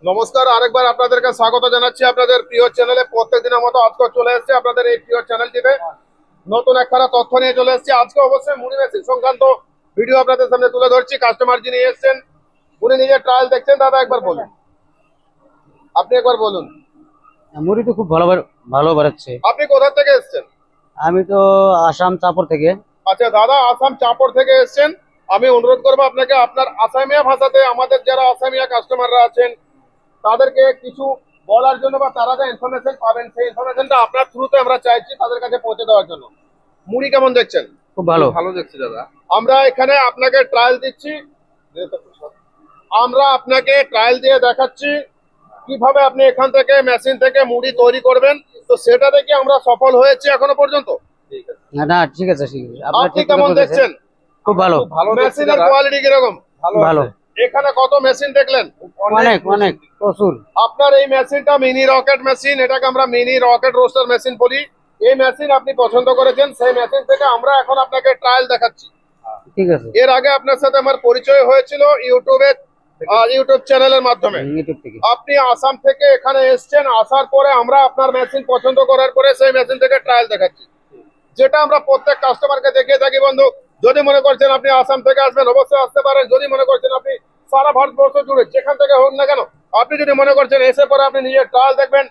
নমস্কার, আরেকবার আপনাদেরকে স্বাগত জানাচ্ছি আপনাদের প্রিয় চ্যানেলে। প্রত্যেকদিনের মতো আজকে চলে এসেছি আপনাদের এই প্রিয় চ্যানেলটিতে নতুন একখানা তথ্য নিয়ে চলে এসেছি। আজকে অবশ্যই মুড়ি মেশিন সংক্রান্ত ভিডিও আপনাদের সামনে তুলে ধরছি। কাস্টমার যিনি এসেছেন উনি নিজে ট্রায়াল দেখছেন। দাদা একবার বলুন, আপনি একবার বলুন। মুড়ি তো খুব ভালো ভালো বেরোচ্ছে। আপনি কোথা থেকে এসেছেন? আমি তো আসাম চাপর থেকে। আচ্ছা দাদা, আসাম চাপড় থেকে এসেছেন। আমি অনুরোধ করবো আপনাকে আপনার আসামিয়া ভাষাতে আমাদের যারা আসামিয়া কাস্টমাররা আছেন তাদেরকে কিছু বলার জন্য, বা তারা যে ইনফরমেশন পাবেন সেই ইনফরমেশনটা আপনার থ্রুতে আমরা চাইছি তাদের কাছে পৌঁছে দেওয়ার জন্য। মুড়ি কেমন দেখছেন? খুব ভালো। ভালো দেখছি দাদা। আমরা এখানে আপনাকে ট্রায়াল দিচ্ছি, আমরা আপনাকে ট্রায়াল দিয়ে দেখাচ্ছি কিভাবে আপনি এখান থেকে মেশিন থেকে মুড়ি তৈরি করবেন। তো সেটা দেখে আমরা সফল হয়েছি এখনো পর্যন্ত। না না, ঠিক আছে ঠিক আছে। আপনি কেমন দেখছেন? খুব ভালো। ভালো দেখছি মেশিনের দাদা। কোয়ালিটি কিরকম? ভালো। এখানে কত মেশিন দেখলেন? অনেক অনেক প্রচুর। আপনার এই মেশিনটা মিনি রকেট মেশিন, এটাকে আমরা মিনি রকেট রোস্টার মেশিন বলি। এই মেশিন আপনি পছন্দ করেছেন, সেই মেশিন থেকে আমরা এখন আপনাকে ট্রায়াল দেখাচ্ছি। ঠিক আছে। এর আগে আপনার সাথে আমার পরিচয় হয়েছিল ইউটিউব চ্যানেলের মাধ্যমে। ইউটিউব থেকে। আপনি আসাম থেকে এখানে এসেছেন, আসার পরে আমরা আপনার মেশিন পছন্দ করার পরে সেই মেশিন থেকে ট্রায়াল দেখাচ্ছি, যেটা আমরা প্রত্যেক কাস্টমারকে দেখিয়ে থাকি। বন্ধু, যদি মনে করছেন আপনি আসাম থেকে আসবেন অবশ্যই আসতে পারেন। যদি মনে করছেন আপনি সারা ভারতবর্ষ জুড়ে যেখান থেকে হোক না কেন, আপনি যদি মনে করছেন এসে পরে আপনি নিজের ট্রায়াল দেখবেন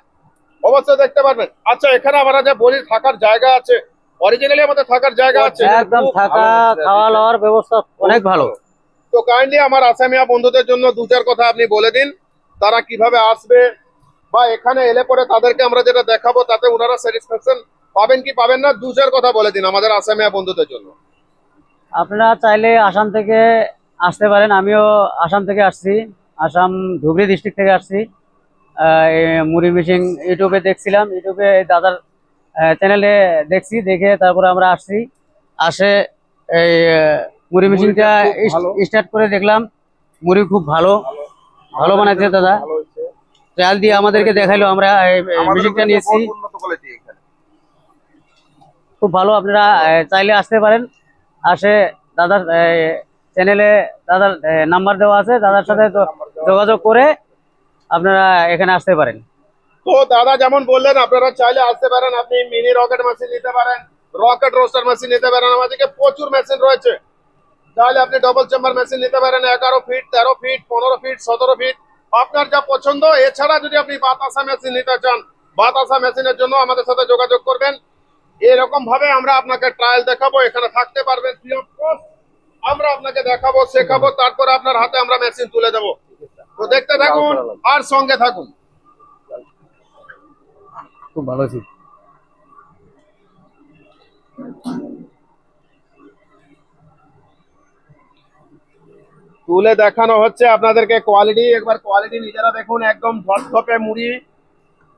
অবশ্যই দেখতে পারবেন। আচ্ছা, এখানে আমরা যে বলি থাকার জায়গা আছে, অরিজিনালি আমাদের থাকার জায়গা আছে, একদম থাকা খাওয়া দাওয়ার ব্যবস্থা অনেক ভালো। তো কাইন্ডলি আমার আসামিয়া বন্ধুদের জন্য দু চার কথা আপনি বলে দিন, তারা কিভাবে আসবে, বা এখানে এলে পরে তাদেরকে আমরা যেটা দেখাবো তাতে ওনারা স্যাটিসফ্যাকশন পাবেন কি পাবেন না, দু চার কথা বলে দিন আমাদের আসামিয়া বন্ধুদের জন্য। আপনারা চাইলে আসাম থেকে আসতে পারেন। আমিও আসাম থেকে আসছি, আসাম ধুবড়ী ডিস্ট্রিক্ট থেকে আসছি। এই মুড়ি মেশিন ইউটিউবে দেখছিলাম, ইউটিউবে দাদার চ্যানেলে দেখছি, দেখে তারপরে আমরা আসছি। আসে এই মুড়ি মেশিনটা স্টার্ট করে দেখলাম। মুড়ি খুব ভালো ভালো বানাইছে দাদা। ট্রায়াল দিয়ে আমাদেরকে দেখাইলো, আমরা মেশিনটা নিয়েছি। খুব ভালো। আপনারা চাইলে আসতে পারেন। আসে দাদার চ্যানেলে দাদার নাম্বার দেওয়া আছে, দাদার সাথে যোগাযোগ করে আপনারা এখানে আসতে পারেন। তো দাদা যেমন বললেন আপনারা চাইলে আসতে পারেন। আপনি মিনি রকেট মেশিন নিতে পারেন, রকেট রোস্টার মেশিন নিতে পারেন, আমাদেরকে প্রচুর মেশিন রয়েছে। চাইলে আপনি ডবল চেম্বার মেশিন নিতে পারেন, 11 ফিট, 13 ফিট, 15 ফিট, 17 ফিট, আপনার যা পছন্দ। এছাড়া যদি আপনি বাতাসা মেশিন নিতে চান, বাতাসা মেশিনের জন্য আমাদের সাথে যোগাযোগ করবেন। এরকম ভাবে আমরা আপনাকে ট্রায়াল দেখাবো, এখানে থাকতে পারবেন ফ্রি অফ কস্ট। আমরা আপনাকে দেখাবো, শেখাবো, তারপরে আপনার হাতে আমরা মেশিন তুলে দেবো। তো দেখতে থাকুন আর সঙ্গে থাকুন। খুব ভালো ছিল। তুলে দেখানো হচ্ছে আপনাদেরকে কোয়ালিটি। একবার কোয়ালিটি নিজেরা দেখুন, একদম ধপধপে মুড়ি,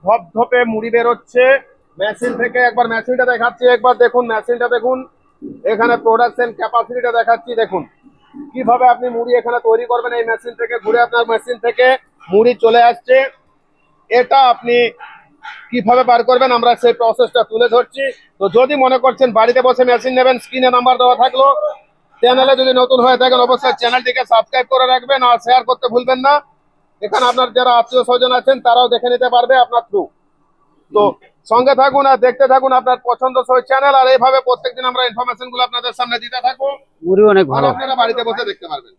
ধপধপে মুড়ি বেরোচ্ছে মেশিন থেকে। একবার মেশিনটা দেখাচ্ছি, একবার দেখুন মেশিনটা দেখুন। এখানে প্রোডাকশন ক্যাপাসিটিটা দেখাচ্ছি, দেখুন কিভাবে আপনি মুড়ি এখানে তৈরি করবেন। এই মেশিন থেকে ঘুরে আপনার মেশিন থেকে মুড়ি চলে আসছে। এটা আপনি কিভাবে বার করবেন আমরা সেই প্রসেসটা তুলে ধরছি। তো যদি মনে করছেন বাড়িতে বসে মেশিন নেবেন, স্ক্রিনে নাম্বার দেওয়া থাকলো। চ্যানেলে যদি নতুন হয়ে থাকেন অবশ্যই চ্যানেলটিকে সাবস্ক্রাইব করে রাখবেন আর শেয়ার করতে ভুলবেন না। এখানে আপনার যারা আত্মীয় স্বজন আছেন তারাও দেখে নিতে পারবে আপনার থ্রু। তো সঙ্গে থাকুন আর দেখতে থাকুন আপনার পছন্দসই চ্যানেল। আর এইভাবে প্রত্যেকদিন আমরা ইনফরমেশন গুলো আপনাদের সামনে দিতে থাকবো, মুড়ি অনেক ভালো। আপনারা বাড়িতে বসে দেখতে পারবেন।